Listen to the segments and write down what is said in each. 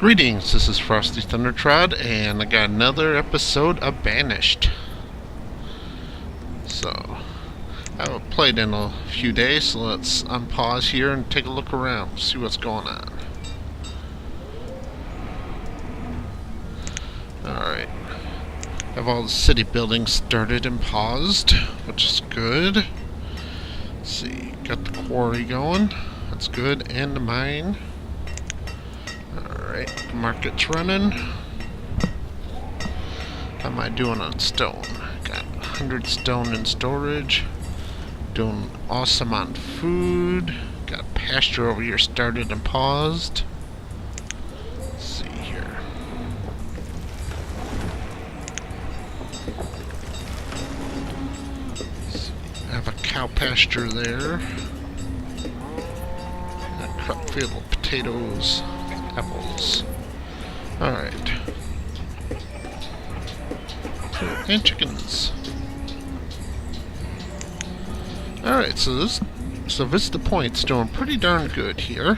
Greetings, this is Frosty Thundertrod, and I got another episode of Banished. So, I haven't played in a few days, so let's unpause here and take a look around, see what's going on. Alright. Have all the city buildings started and paused, which is good. Let's see, got the quarry going, that's good, and the mine. Alright, the market's running. How am I doing on stone? Got 100 stone in storage. Doing awesome on food. Got pasture over here started and paused. Let's see here. I have a cow pasture there. A crop field of potatoes. Apples. Alright. And chickens. Alright, so Vista Point's doing pretty darn good here.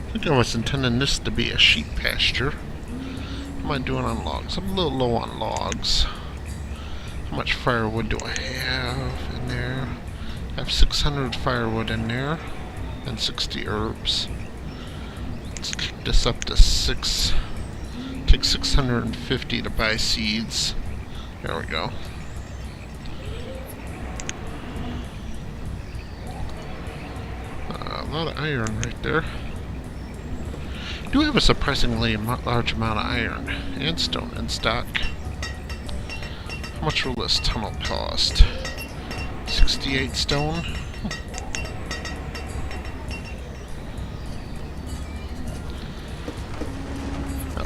I think I was intending this to be a sheep pasture. What am I doing on logs? I'm a little low on logs. How much firewood do I have in there? I have 600 firewood in there and 60 herbs. Let's kick this up to 6. Take 650 to buy seeds. There we go. A lot of iron right there. Do have a surprisingly large amount of iron and stone in stock. How much will this tunnel cost? 68 stone?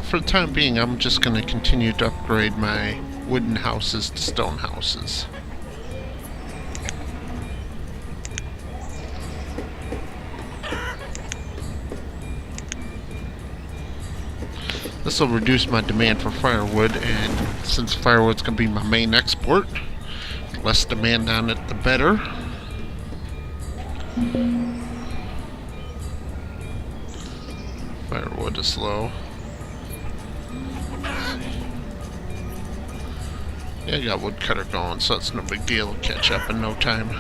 For the time being, I'm just going to continue to upgrade my wooden houses to stone houses. This will reduce my demand for firewood, and since firewood's going to be my main export, the less demand on it, the better. Firewood is low. Yeah, I got woodcutter going, so it's no big deal to catch up in no time.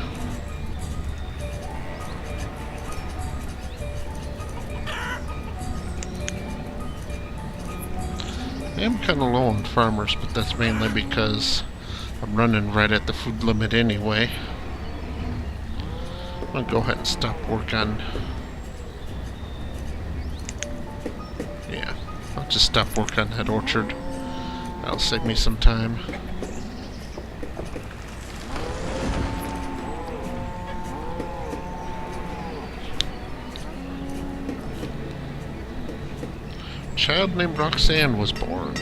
I am kind of low on farmers, but that's mainly because I'm running right at the food limit anyway. I'm going to go ahead and stop work on... Yeah, I'll just stop work on that orchard. That'll save me some time. A child named Roxanne was born.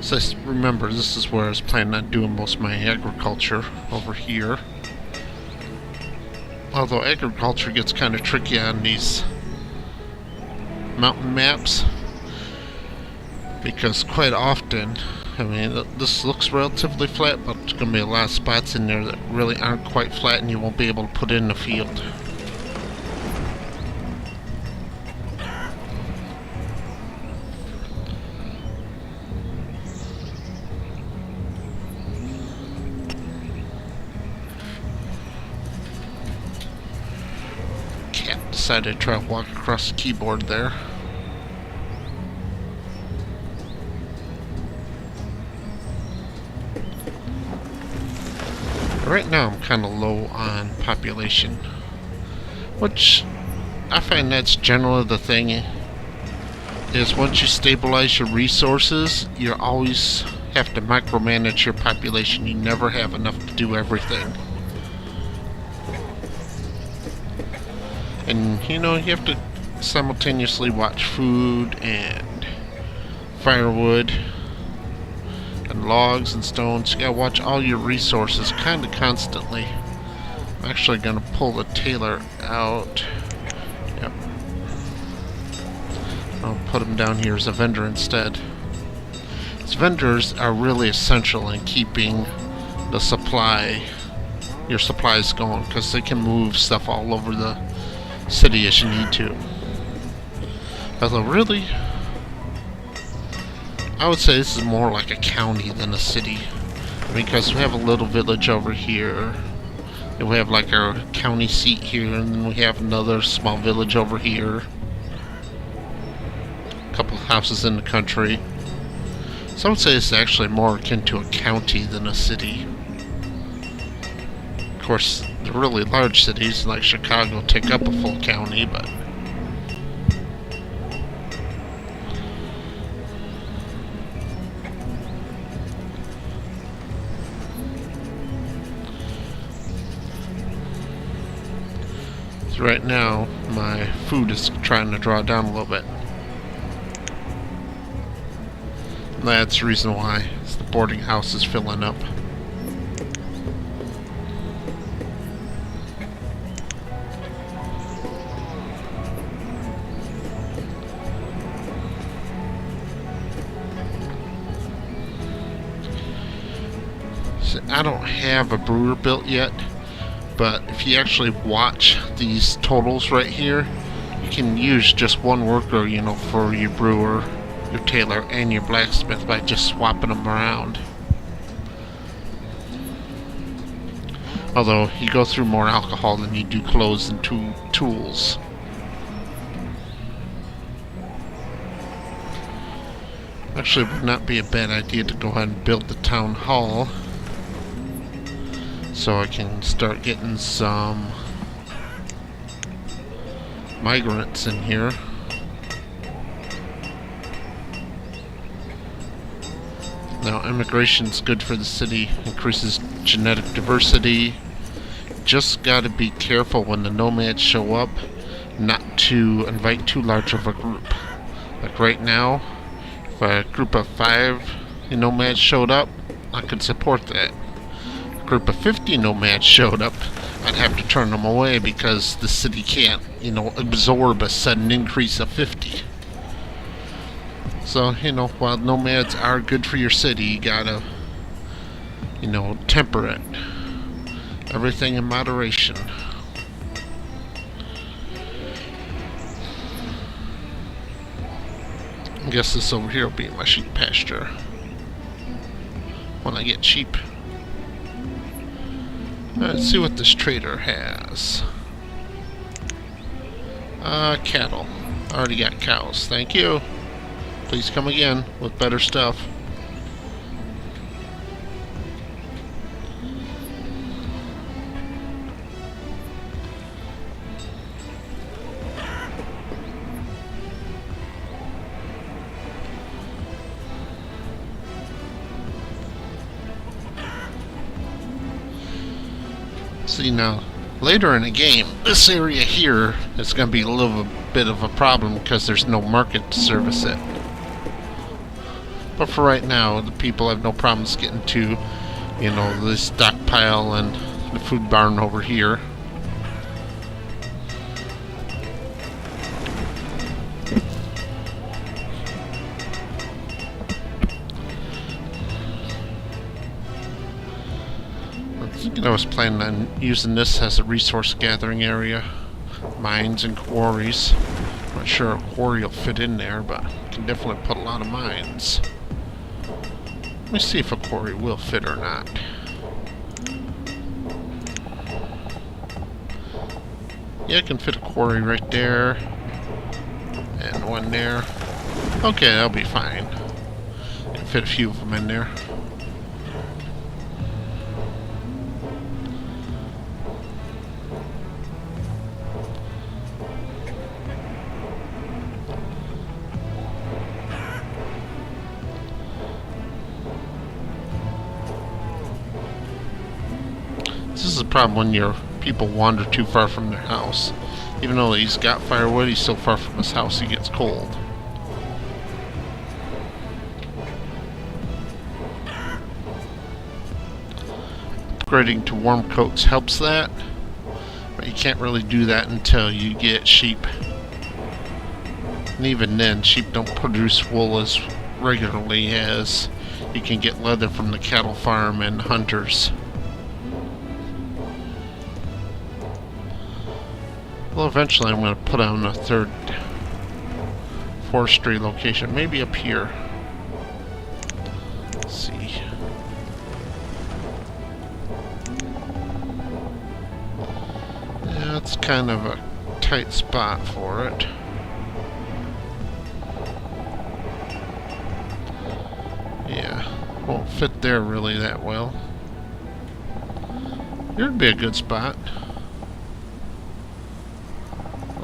So remember, this is where I was planning on doing most of my agriculture, over here. Although agriculture gets kind of tricky on these mountain maps, because quite often, I mean, this looks relatively flat, but there's going to be a lot of spots in there that really aren't quite flat and you won't be able to put in the field. Cat decided to try to walk across the keyboard there. Right now I'm kind of low on population, which I find that's generally the thing, is once you stabilize your resources, you always have to micromanage your population. You never have enough to do everything. And you know, you have to simultaneously watch food and firewood and logs and stones. You gotta watch all your resources kind of constantly. I'm actually going to pull the tailor out. Yep. I'll put him down here as a vendor instead. These vendors are really essential in keeping the your supplies going, because they can move stuff all over the city as you need to. Although really, I would say this is more like a county than a city, because we have a little village over here, and we have like our county seat here, and then we have another small village over here, a couple of houses in the country. So I would say it's actually more akin to a county than a city. Of course, the really large cities like Chicago take up a full county, but so right now my food is trying to draw down a little bit. That's the reason why the boarding house is filling up. So I don't have a brewer built yet, but if you actually watch these totals right here, you can use just one worker, you know, for your brewer, your tailor, and your blacksmith by just swapping them around. Although you go through more alcohol than you do clothes and tools. Actually, it would not be a bad idea to go ahead and build the town hall, so I can start getting some migrants in here. Now, immigration's good for the city, increases genetic diversity. Just gotta be careful when the nomads show up not to invite too large of a group. Like right now, if a group of 5 nomads showed up, I could support that. If a group of 50 nomads showed up, I'd have to turn them away because the city can't, you know, absorb a sudden increase of 50. So, you know, while nomads are good for your city, you gotta, you know, temper it. Everything in moderation. I guess this over here will be my sheep pasture when I get sheep. Let's see what this trader has. Cattle. Already got cows. Thank you. Please come again with better stuff. See, now later in the game, this area here is going to be a little bit of a problem because there's no market to service it. But for right now, the people have no problems getting to, you know, the stockpile and the food barn over here. I was planning on using this as a resource gathering area. Mines and quarries. I'm not sure a quarry will fit in there, but I can definitely put a lot of mines. Let me see if a quarry will fit or not. Yeah, I can fit a quarry right there. And one there. Okay, that'll be fine. I can fit a few of them in there. This is the problem when your people wander too far from their house. Even though he's got firewood, he's so far from his house he gets cold. Upgrading to warm coats helps that. But you can't really do that until you get sheep. And even then, sheep don't produce wool as regularly as you can get leather from the cattle farm and hunters. Well, eventually I'm going to put on a third forestry location, maybe up here. Let's see. Yeah, it's kind of a tight spot for it. Yeah, won't fit there really that well. Here'd be a good spot.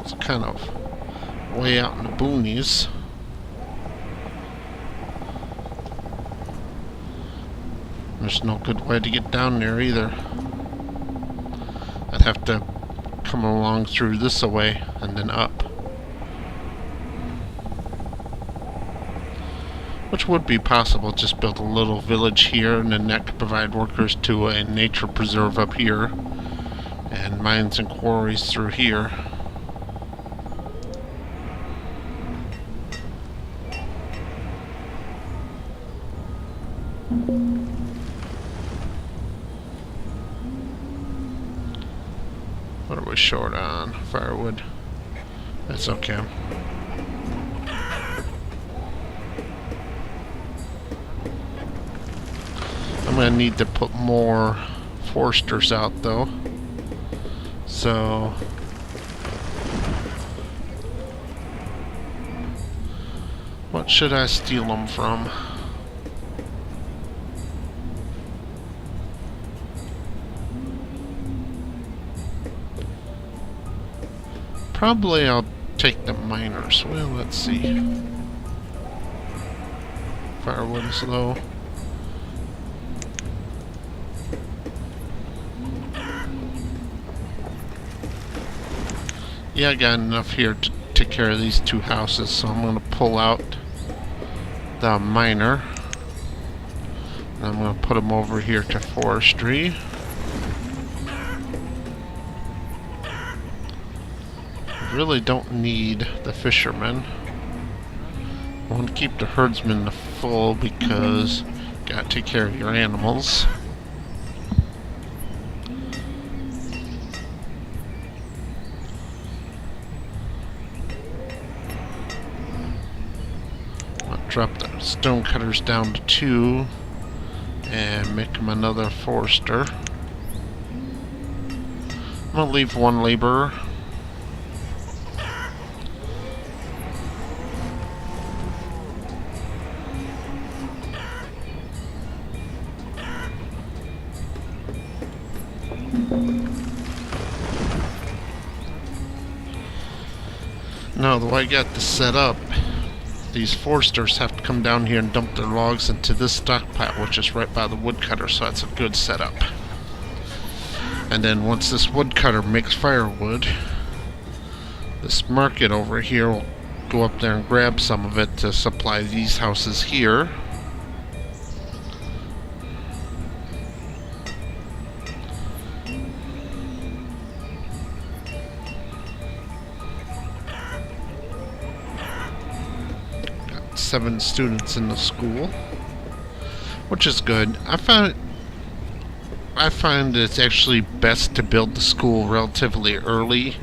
It's kind of way out in the boonies. There's no good way to get down there either. I'd have to come along through this way and then up. Which would be possible, just build a little village here and then that could provide workers to a nature preserve up here. And mines and quarries through here. What are we short on? Firewood. That's okay. I'm gonna need to put more foresters out though. So what should I steal them from? Probably I'll take the miners. Well, let's see. Firewood is low. Yeah, I got enough here to take care of these two houses, so I'm going to pull out the miner. And I'm going to put them over here to forestry. Really don't need the fishermen. I want to keep the herdsmen full because you gotta take care of your animals. I'll drop the stone cutters down to 2 and make them another forester. I'm gonna leave 1 laborer. Now, the way I got this set up, these foresters have to come down here and dump their logs into this stockpile, which is right by the woodcutter, so that's a good setup. And then once this woodcutter makes firewood, this market over here will go up there and grab some of it to supply these houses here. Got 7 students in the school, which is good. I find it's actually best to build the school relatively early.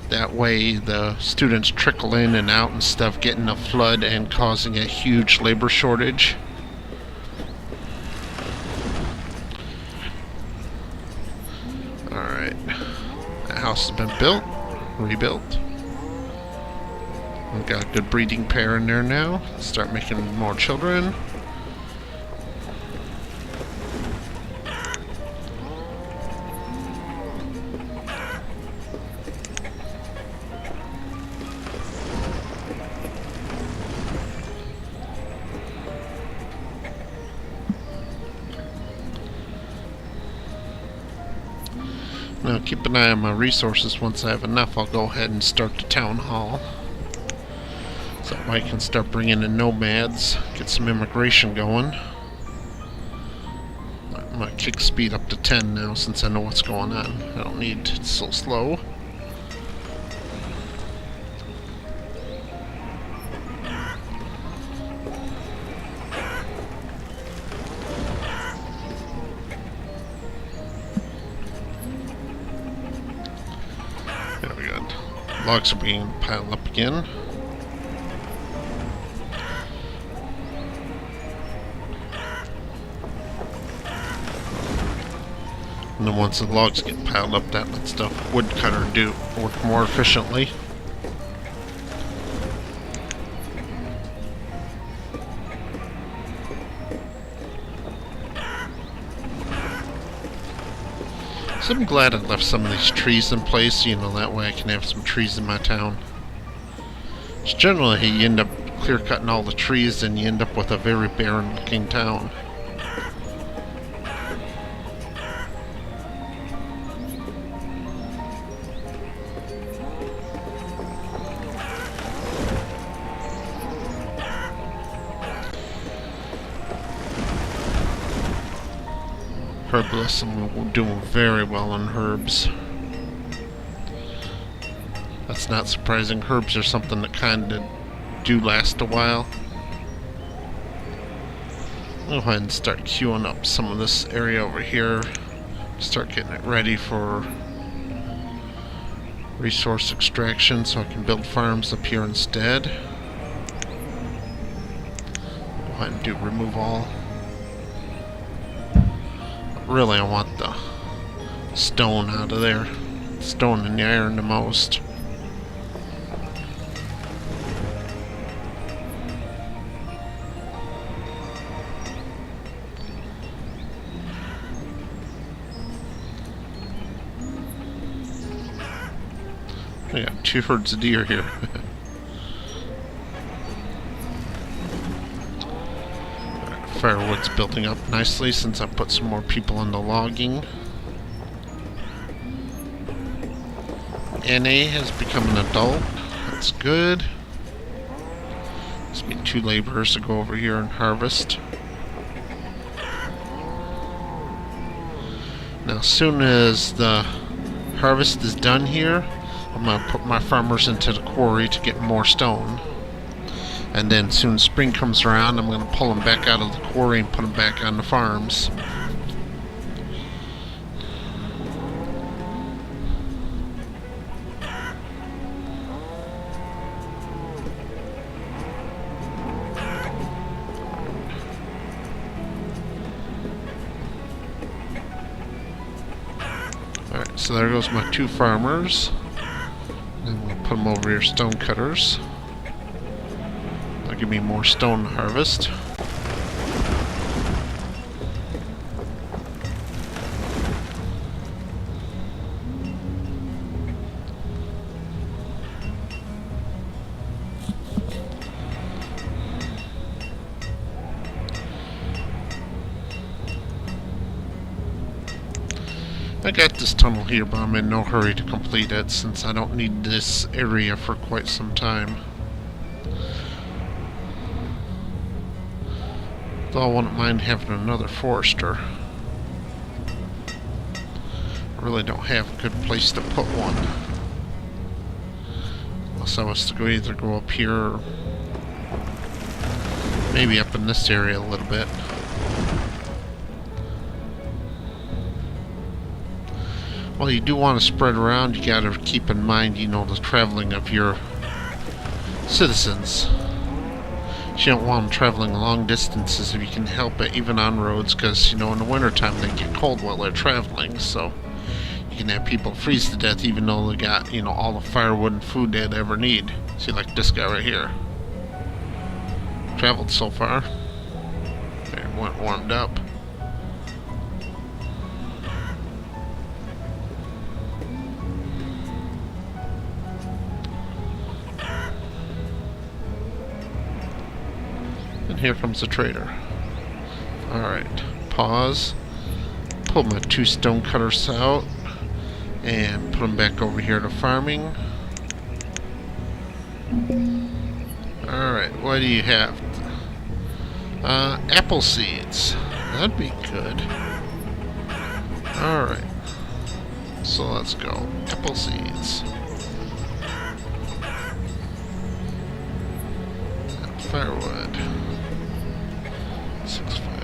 That way the students trickle in and out instead of getting a flood and causing a huge labor shortage. Alright. That house has been built, rebuilt. We've got a good breeding pair in there now. Let's start making more children. Now keep an eye on my resources. Once I have enough, I'll go ahead and start the town hall. So I can start bringing in nomads, get some immigration going. I'm gonna kick speed up to 10 now since I know what's going on. I don't need it's so slow. There we go. Logs are being piled up again. And then once the logs get piled up, that lets the woodcutter work more efficiently. So I'm glad I left some of these trees in place, you know, that way I can have some trees in my town. Just generally, you end up clear-cutting all the trees and you end up with a very barren-looking town. Herbless, and we're doing very well on herbs. That's not surprising. Herbs are something that kind of do last a while. I'll go ahead and start queuing up some of this area over here. Start getting it ready for resource extraction so I can build farms up here instead. Go ahead and remove all. Really, I want the stone out of there. Stone and the iron the most. I got 2 herds of deer here. Firewood's building up nicely since I put some more people into logging. NA has become an adult. That's good. Just need 2 laborers to go over here and harvest. Now, as soon as the harvest is done here, I'm going to put my farmers into the quarry to get more stone. And then soon spring comes around, I'm going to pull them back out of the quarry and put them back on the farms. Alright, so there goes my 2 farmers. And we'll put them over here, stone cutters. Give me more stone to harvest. I got this tunnel here, but I'm in no hurry to complete it since I don't need this area for quite some time. Though I wouldn't mind having another forester. I really don't have a good place to put one. Unless I was to either go up here or maybe up in this area a little bit. Well, you do want to spread around. You gotta keep in mind, you know, the traveling of your citizens. You don't want them traveling long distances if you can help it, even on roads, because, you know, in the wintertime they get cold while they're traveling, so you can have people freeze to death even though they got, you know, all the firewood and food they'd ever need. See, like this guy right here. Traveled so far. There, went warmed up. And here comes the trader. Alright, pause. Pull my 2 stone cutters out and put them back over here to farming. Alright, what do you have? Apple seeds. That'd be good. Alright. So let's go. Apple seeds. And firewood. 650.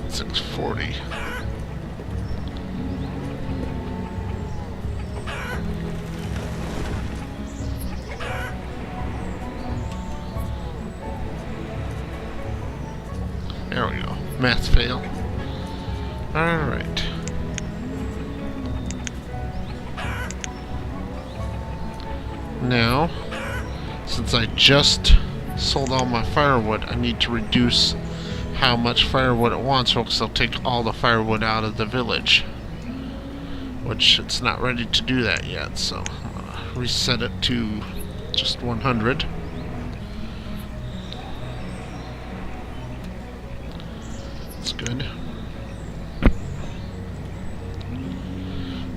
640. There we go. Math fail. Alright. Now, since I just sold all my firewood, I need to reduce how much firewood it wants, or else I'll take all the firewood out of the village. Which it's not ready to do that yet, so I'm gonna reset it to just 100. That's good.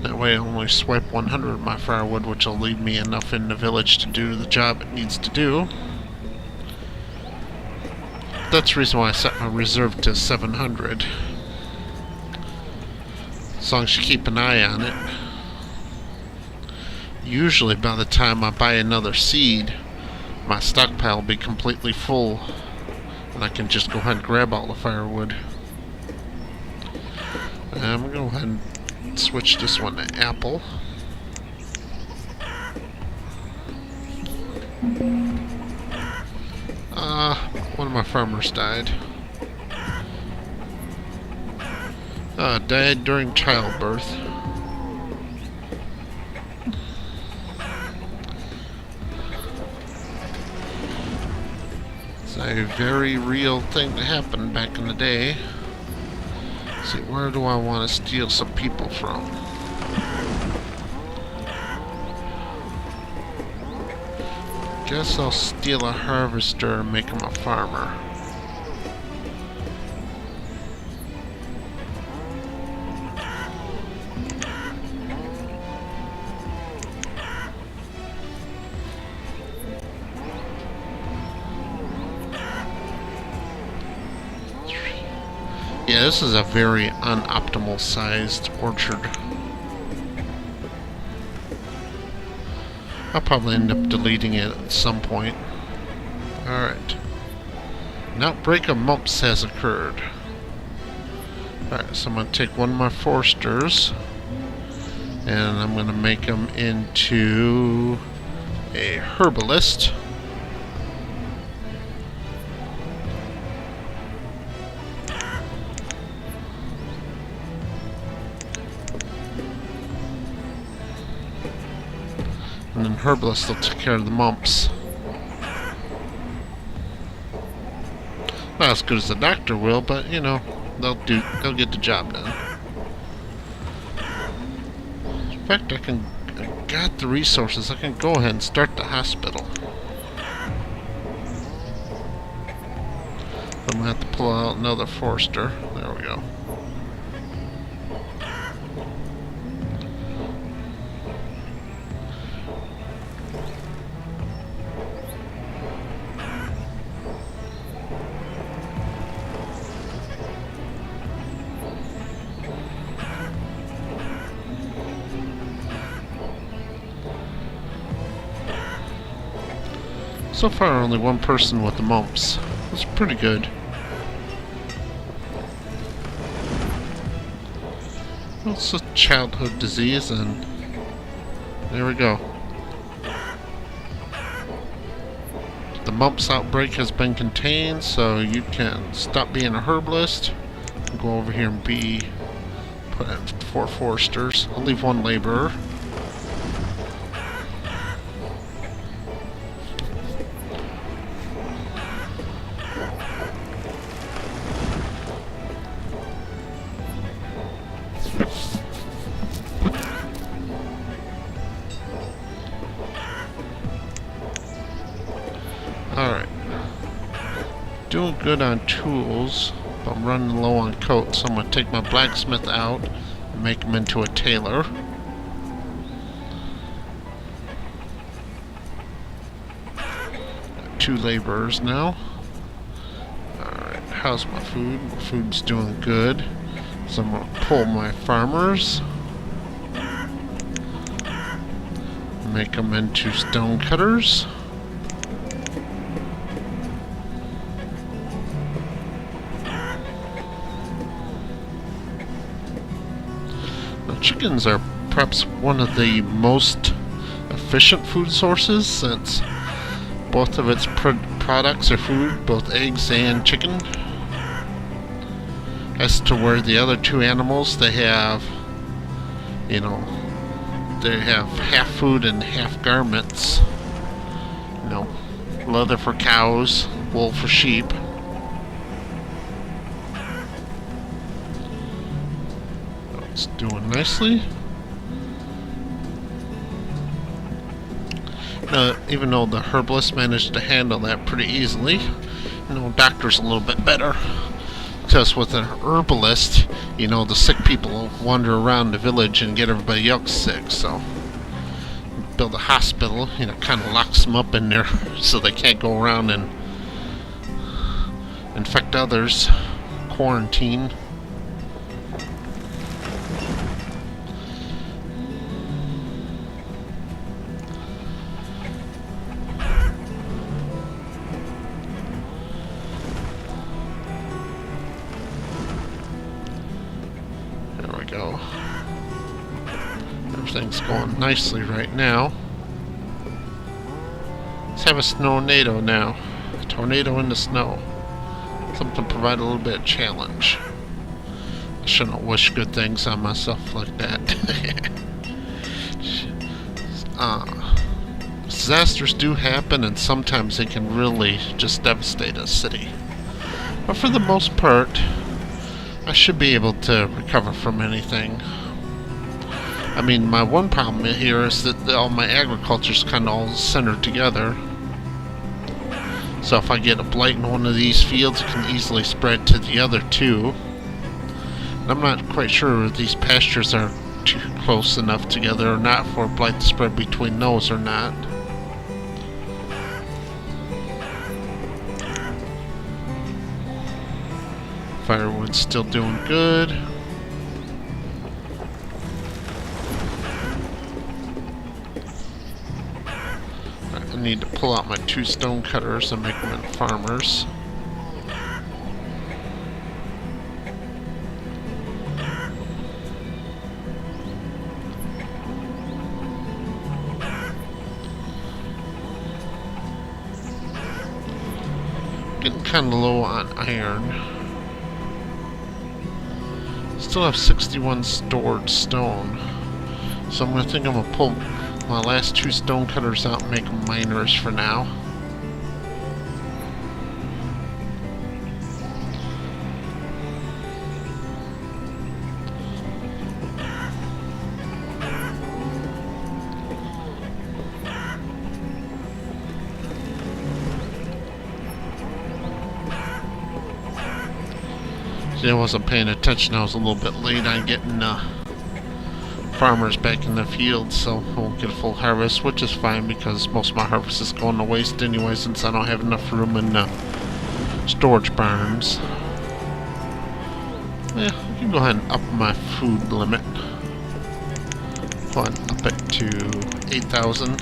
That way I only swipe 100 of my firewood, which will leave me enough in the village to do the job it needs to do. That's the reason why I set my reserve to 700. As long as you keep an eye on it. Usually by the time I buy another seed, my stockpile will be completely full. And I can just go ahead and grab all the firewood. I'm going to go ahead and switch this one to apple. One of my farmers died. Died during childbirth. It's a very real thing that happened back in the day. Let's see, where do I want to steal some people from? Guess I'll steal a harvester and make him a farmer. Yeah, this is a very unoptimal sized orchard. I'll probably end up deleting it at some point. Alright. An outbreak of mumps has occurred. Alright, so I'm going to take one of my foresters and I'm going to make him into a herbalist. And then herbalists will take care of the mumps. Not as good as the doctor will, but you know, they'll get the job done. In fact, I got the resources. I can go ahead and start the hospital. I'm gonna have to pull out another forester. There we go. So far, only one person with the mumps. That's pretty good. Well, it's a childhood disease, and there we go. The mumps outbreak has been contained, so you can stop being a herbalist and go over here and put in 4 foresters. I'll leave 1 laborer. Alright. Doing good on tools, but I'm running low on coats, so I'm going to take my blacksmith out and make him into a tailor. Got 2 laborers now. Alright. how's my food? My food's doing good. So I'm going to pull my farmers. Make them into stone cutters. Now, chickens are perhaps one of the most efficient food sources, since both of its products are food, both eggs and chicken. As to where the other two animals, they have, they have half food and half garments. Leather for cows, wool for sheep. It's doing nicely. Even though the herbalist managed to handle that pretty easily, doctor's a little bit better. Because with an herbalist, the sick people wander around the village and get everybody else sick, so build a hospital, kind of locks them up in there so they can't go around and infect others. Quarantine. Go. Everything's going nicely right now. Let's have a snow-nado now. A tornado in the snow. Something to provide a little bit of challenge. I shouldn't wish good things on myself like that. Disasters do happen, and sometimes they can really just devastate a city. But for the most part, I should be able to recover from anything. I mean, my one problem here is that all my agriculture's kind of all centered together. So if I get a blight in one of these fields, it can easily spread to the other two. And I'm not quite sure if these pastures are too close enough together or not for a blight to spread between those or not. Firewood's still doing good. I need to pull out my 2 stone cutters and make them into farmers. Getting kind of low on iron. Still have 61 stored stone, so I'm going to pull my last 2 stone cutters out and make them miners for now. I wasn't paying attention. I was a little bit late on getting farmers back in the field, so I won't get a full harvest, which is fine because most of my harvest is going to waste anyway, since I don't have enough room in storage barns. Yeah, I can go ahead and up my food limit. Go ahead and up it to 8,000.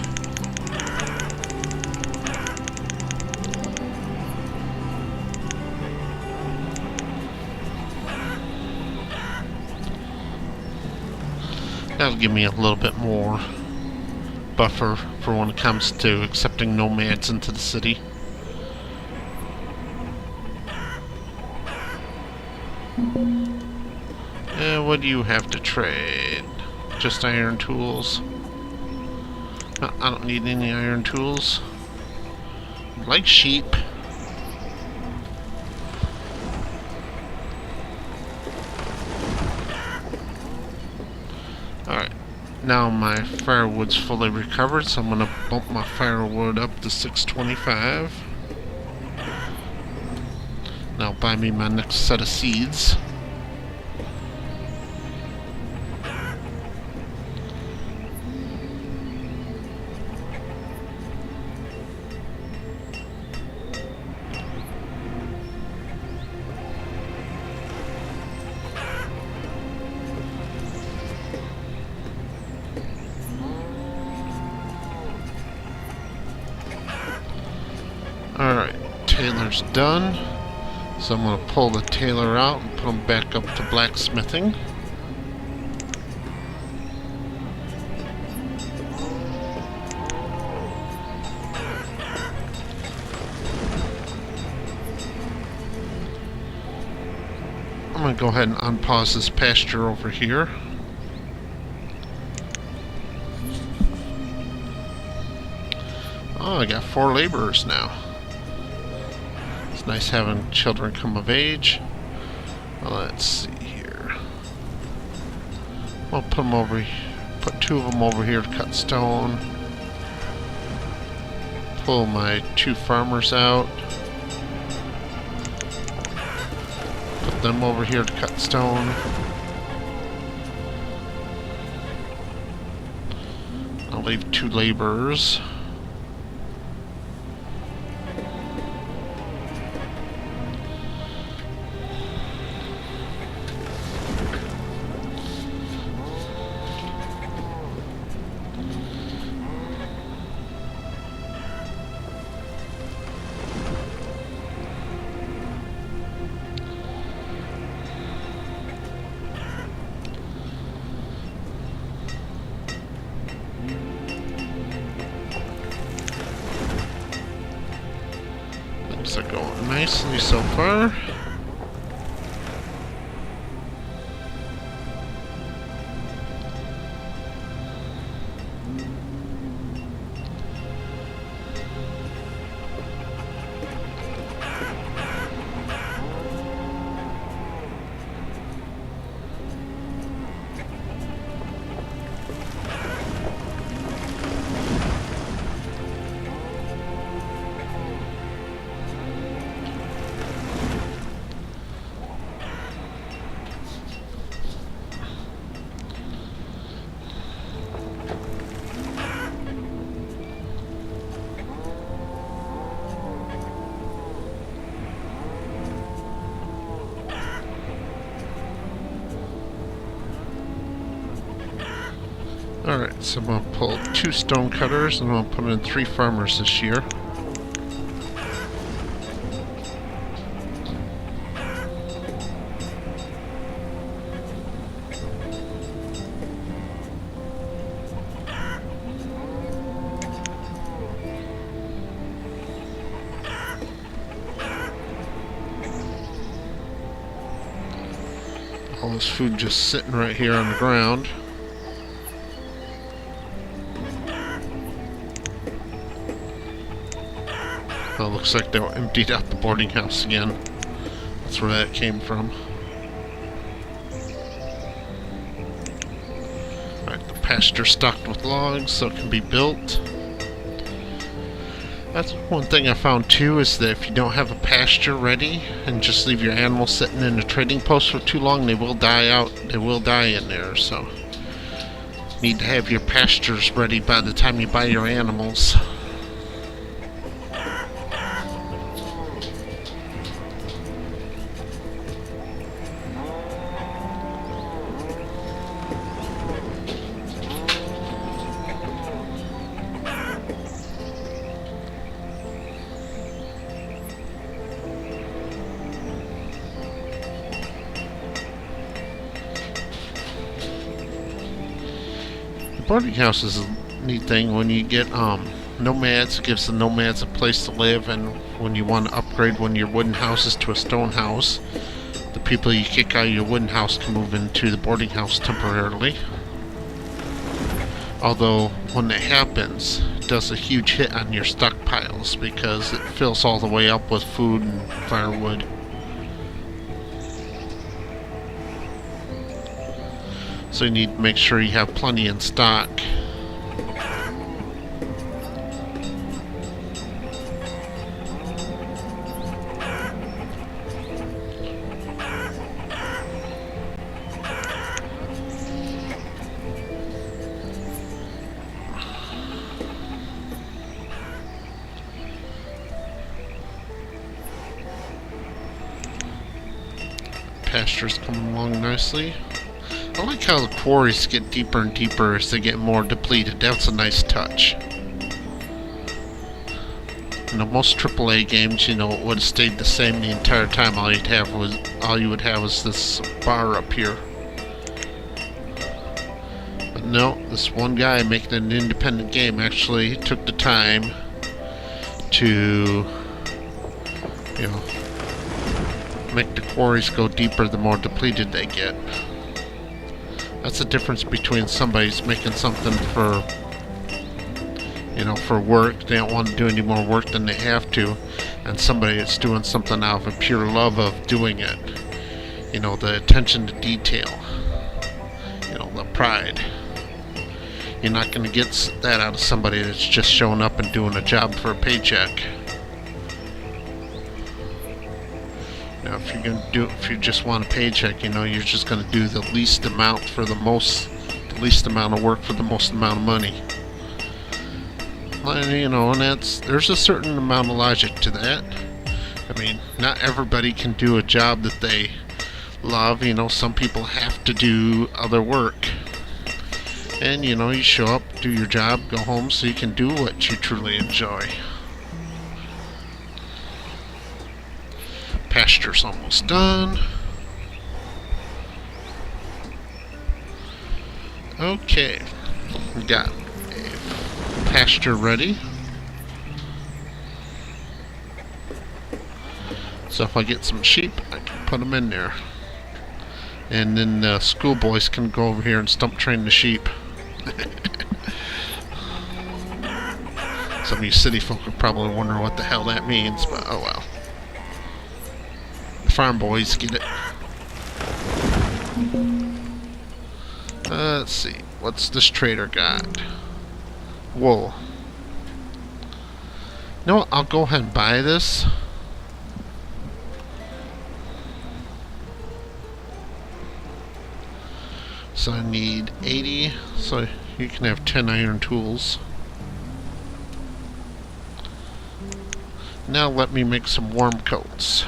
That'll give me a little bit more buffer for when it comes to accepting nomads into the city. What do you have to trade? Just iron tools? I don't need any iron tools. I like sheep. Alright, now my firewood's fully recovered, so I'm going to bump my firewood up to 625. Now buy me my next set of seeds. tailor's done. So I'm going to pull the tailor out and put him back up to blacksmithing. I'm going to go ahead and unpause this pasture over here. Oh, I got 4 laborers now. It's nice having children come of age. Well, let's see here. I'll put 2 of them over here to cut stone. Pull my 2 farmers out. Put them over here to cut stone. I'll leave 2 laborers. Things are going nicely so far. Alright, so I'm going to pull 2 stone cutters and I'm going to put in 3 farmers this year. All this food just sitting right here on the ground. Oh, looks like they emptied out the boarding house again. That's where that came from. Alright, the pasture's stocked with logs so it can be built. That's one thing I found too, is that if you don't have a pasture ready and just leave your animals sitting in a trading post for too long, they will die out. They will die in there, so you need to have your pastures ready by the time you buy your animals. Boarding house is a neat thing. When you get nomads, it gives the nomads a place to live, and when you want to upgrade one of your wooden houses to a stone house, the people you kick out of your wooden house can move into the boarding house temporarily. Although when that happens, it does a huge hit on your stockpiles because it fills all the way up with food and firewood. So you need to make sure you have plenty in stock. Pasture's coming along nicely. I like how the quarries get deeper and deeper as they get more depleted. That's a nice touch. You know, most AAA games, you know, it would have stayed the same the entire time. All you would have was this bar up here. But no, this one guy making an independent game actually took the time to, you know, make the quarries go deeper the more depleted they get. That's the difference between somebody's making something for, you know, for work, they don't want to do any more work than they have to, and somebody that's doing something out of a pure love of doing it. You know, the attention to detail. You know, the pride. You're not going to get that out of somebody that's just showing up and doing a job for a paycheck. Now, if you just want a paycheck, you know, you're just going to do the least amount for the least amount of work for the most amount of money. And, you know, and there's a certain amount of logic to that. I mean, not everybody can do a job that they love. You know, some people have to do other work. And, you know, you show up, do your job, go home so you can do what you truly enjoy. Pasture's almost done. Okay, we got a pasture ready. So if I get some sheep, I can put them in there. And then the schoolboys can go over here and stump train the sheep. Some of you city folk are probably wondering what the hell that means, but oh well. The farm boys get it. Let's see. What's this trader got? Wool. You know what? I'll go ahead and buy this. So I need 80, so you can have 10 iron tools. Now let me make some warm coats.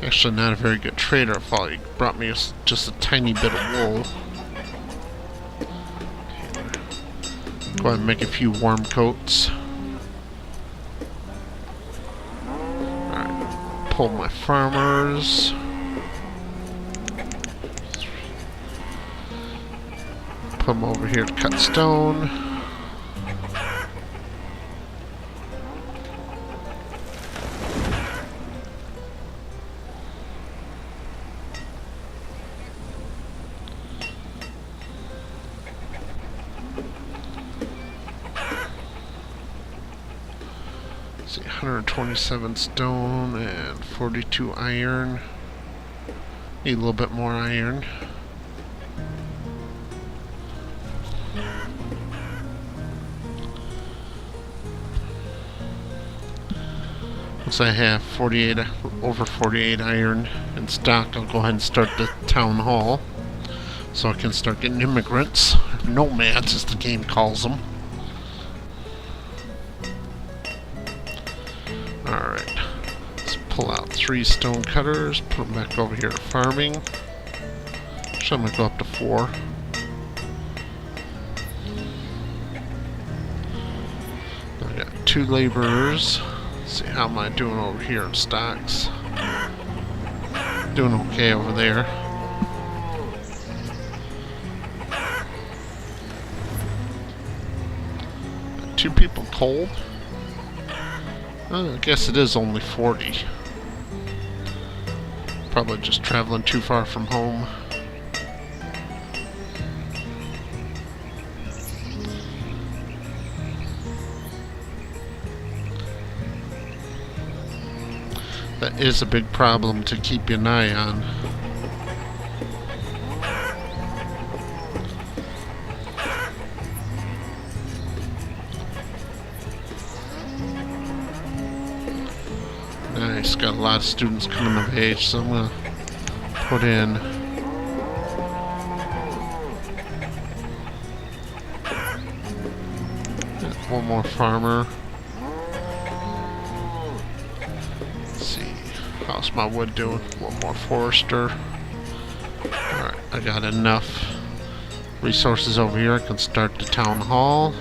Actually not a very good trader if all he brought me just a tiny bit of wool. Go ahead and make a few warm coats. Alright, pull my farmers. Put them over here to cut stone. Let's see, 127 stone and 42 iron. Need a little bit more iron. Once I have over 48 iron in stock, I'll go ahead and start the town hall. So I can start getting immigrants, nomads as the game calls them. Alright, let's pull out 3 stone cutters, put them back over here to farming. Actually, I'm going to go up to 4. I got 2 laborers. See, how am I doing over here in stocks? Doing okay over there. Got 2 people cold. I guess it is only 40. Probably just traveling too far from home. That is a big problem to keep an eye on. Nice, got a lot of students coming of age, so I'm going to put in one more farmer. How's my wood doing? One more forester. Alright, I got enough resources over here. I can start the town hall.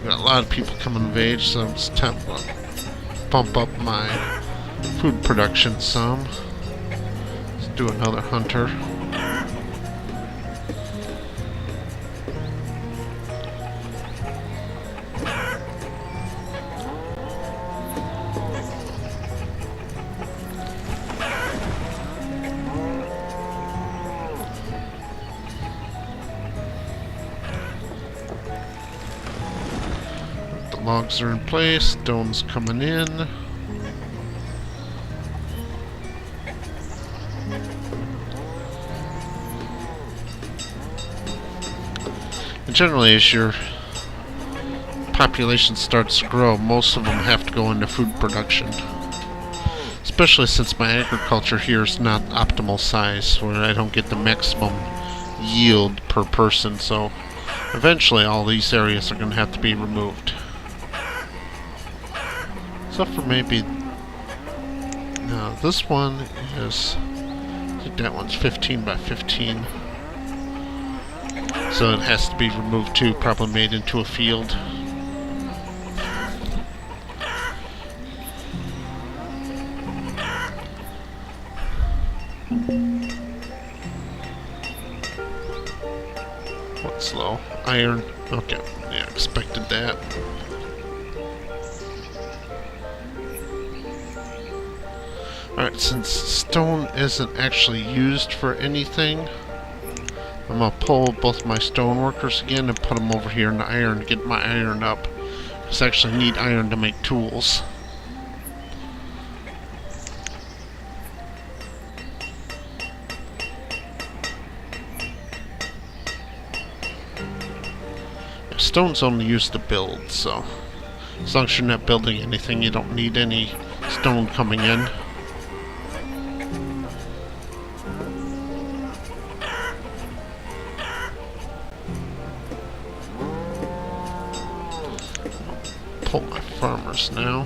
got a lot of people coming of age, so it's time to bump up my food production some. Let's do another hunter. Logs are in place, stone's coming in. And generally, as your population starts to grow, most of them have to go into food production. Especially since my agriculture here is not optimal size, where I don't get the maximum yield per person, so eventually all these areas are going to have to be removed. Except for maybe... No, this one is... I think that one's 15 by 15. So it has to be removed too, probably made into a field. What's low? Iron. Okay, yeah, expected that. Alright, since stone isn't actually used for anything, I'm going to pull both my stone workers again and put them over here in the iron to get my iron up. Because I actually need iron to make tools. Stone's only used to build, so as long as you're not building anything, you don't need any stone coming in. Pull my farmers now.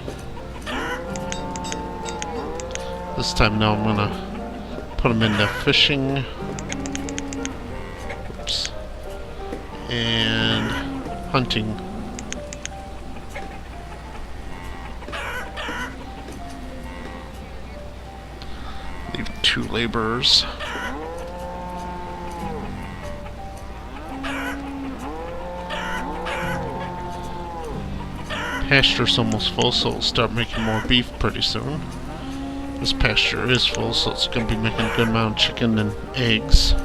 This time now I'm gonna put them into fishing. Oops. And hunting. Leave 2 laborers. Pasture's almost full, so we'll start making more beef pretty soon. This pasture is full, so it's going to be making a good amount of chicken and eggs.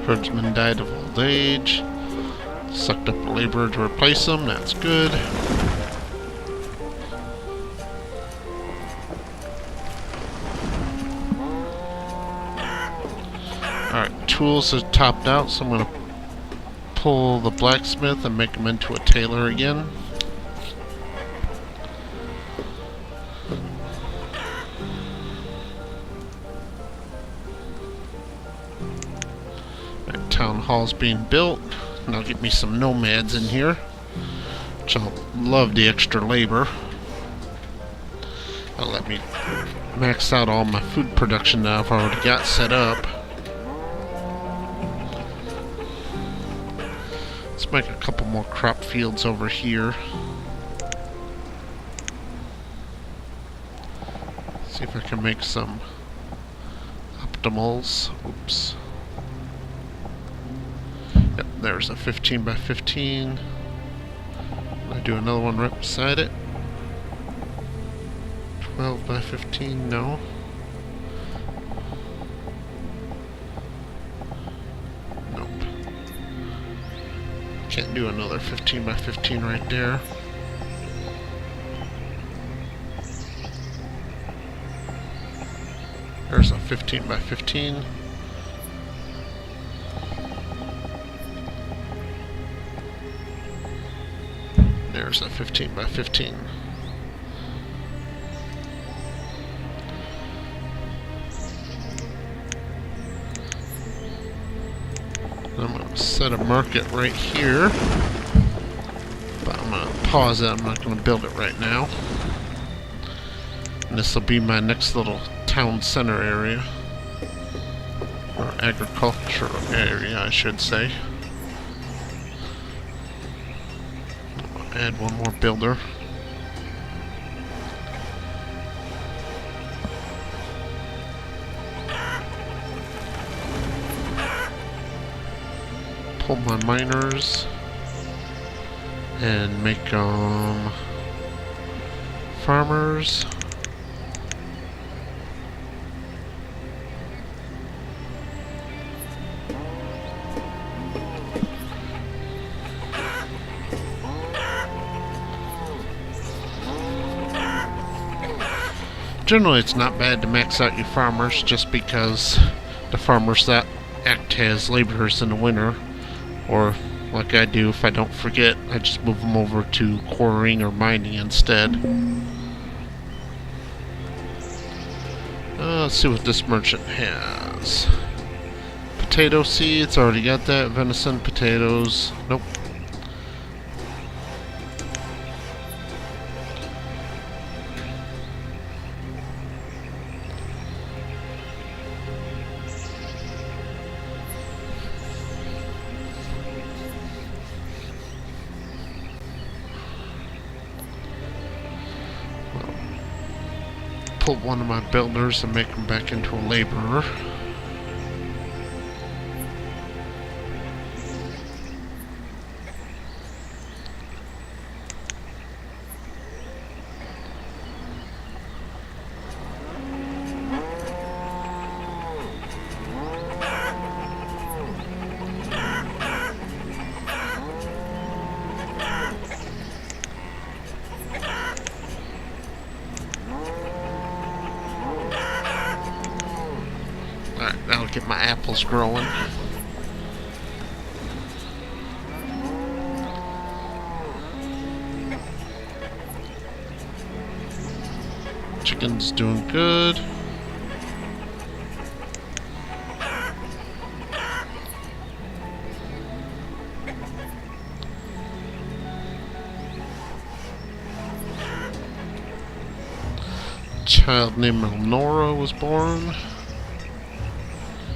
Herdsman died of old age. Sucked up a laborer to replace him, that's good. Alright, tools are topped out, so I'm going to pull the blacksmith and make him into a tailor again. Right, town hall's being built. Now get me some nomads in here, which I'll love the extra labor. That'll let me max out all my food production that I've already got set up. Let's make a couple more crop fields over here. See if I can make some optimals. Oops. Yep, there's a 15 by 15. I do another one right beside it. 12 by 15, no. Nope. Can't do another 15 by 15 right there. There's a 15 by 15. There's a 15 by 15. I'm going to set a market right here. But I'm going to pause it. I'm not going to build it right now. And this will be my next little town center area. Or agricultural area, I should say. Add one more builder. Pull my miners and make them farmers. Generally, it's not bad to max out your farmers, just because the farmers that act as laborers in the winter, or like I do, if I don't forget, I just move them over to quarrying or mining instead. Let's see what this merchant has. Potato seeds, already got that. Venison, potatoes, nope. Pull one of my builders and make him back into a laborer. That'll get my apples growing. Chicken's doing good. Child named Elnora was born.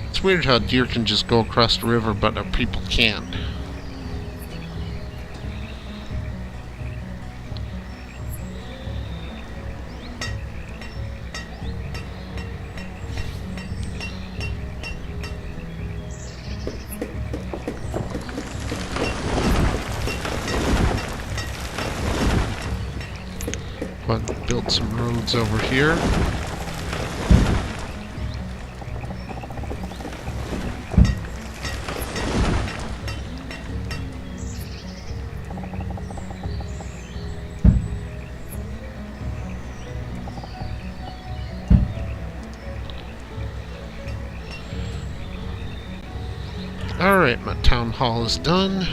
It's weird how deer can just go across the river, but our people can't. But build some roads over here. Alright, my town hall is done.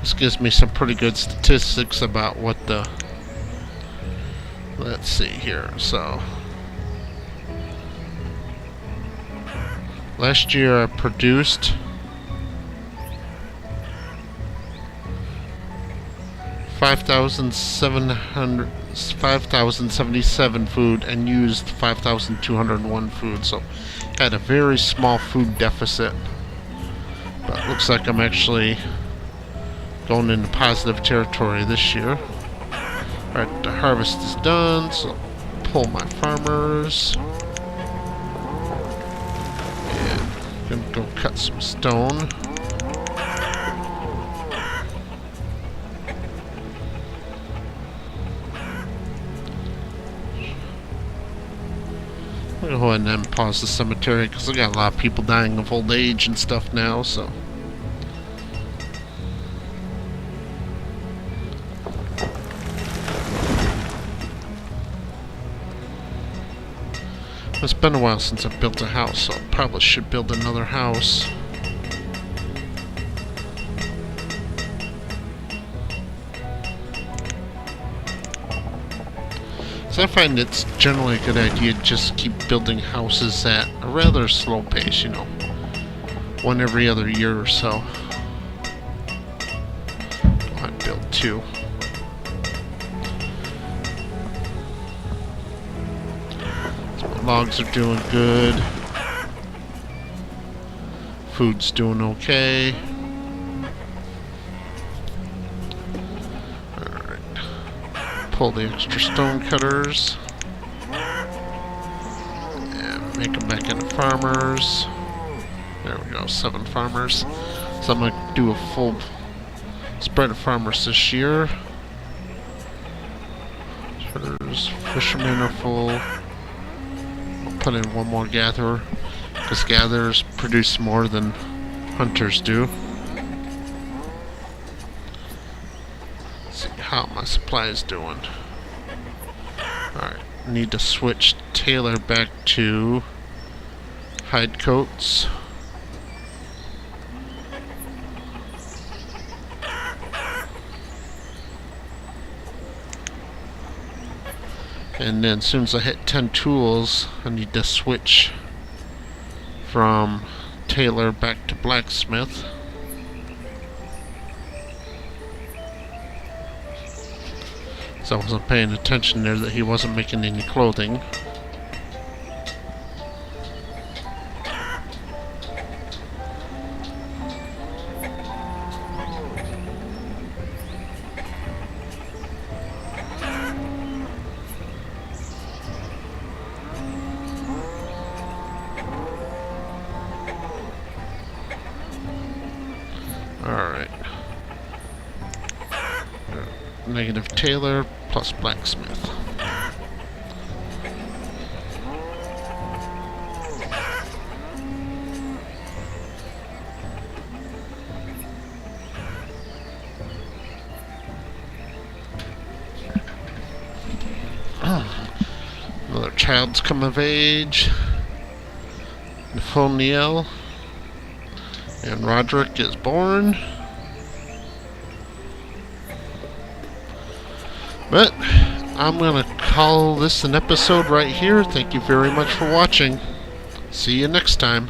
This gives me some pretty good statistics about what the... Let's see here, so... Last year I produced 5,077 food and used 5,201 food, so had a very small food deficit. But looks like I'm actually going into positive territory this year. Alright, the harvest is done, so pull my farmers. And I'm gonna go cut some stone. I'm gonna go ahead and pause the cemetery because I got a lot of people dying of old age and stuff now, so. It's been a while since I've built a house, so I probably should build another house. So I find it's generally a good idea to just keep building houses at a rather slow pace, you know. One every other year or so. I'd build two. Logs are doing good. Food's doing okay. Alright. Pull the extra stone cutters. And make them back into farmers. There we go, 7 farmers. So I'm going to do a full spread of farmers this year. Fishermen are full. I'll put in one more gatherer, because gatherers produce more than hunters do. Let's see how my supply is doing. Alright, need to switch Taylor back to hide coats. And then as soon as I hit 10 tools, I need to switch from tailor back to blacksmith. So I wasn't paying attention there that he wasn't making any clothing. Alright. Negative tailor plus blacksmith. Another child's come of age. Nathaniel. And Roderick is born. But I'm going to call this an episode right here. Thank you very much for watching. See you next time.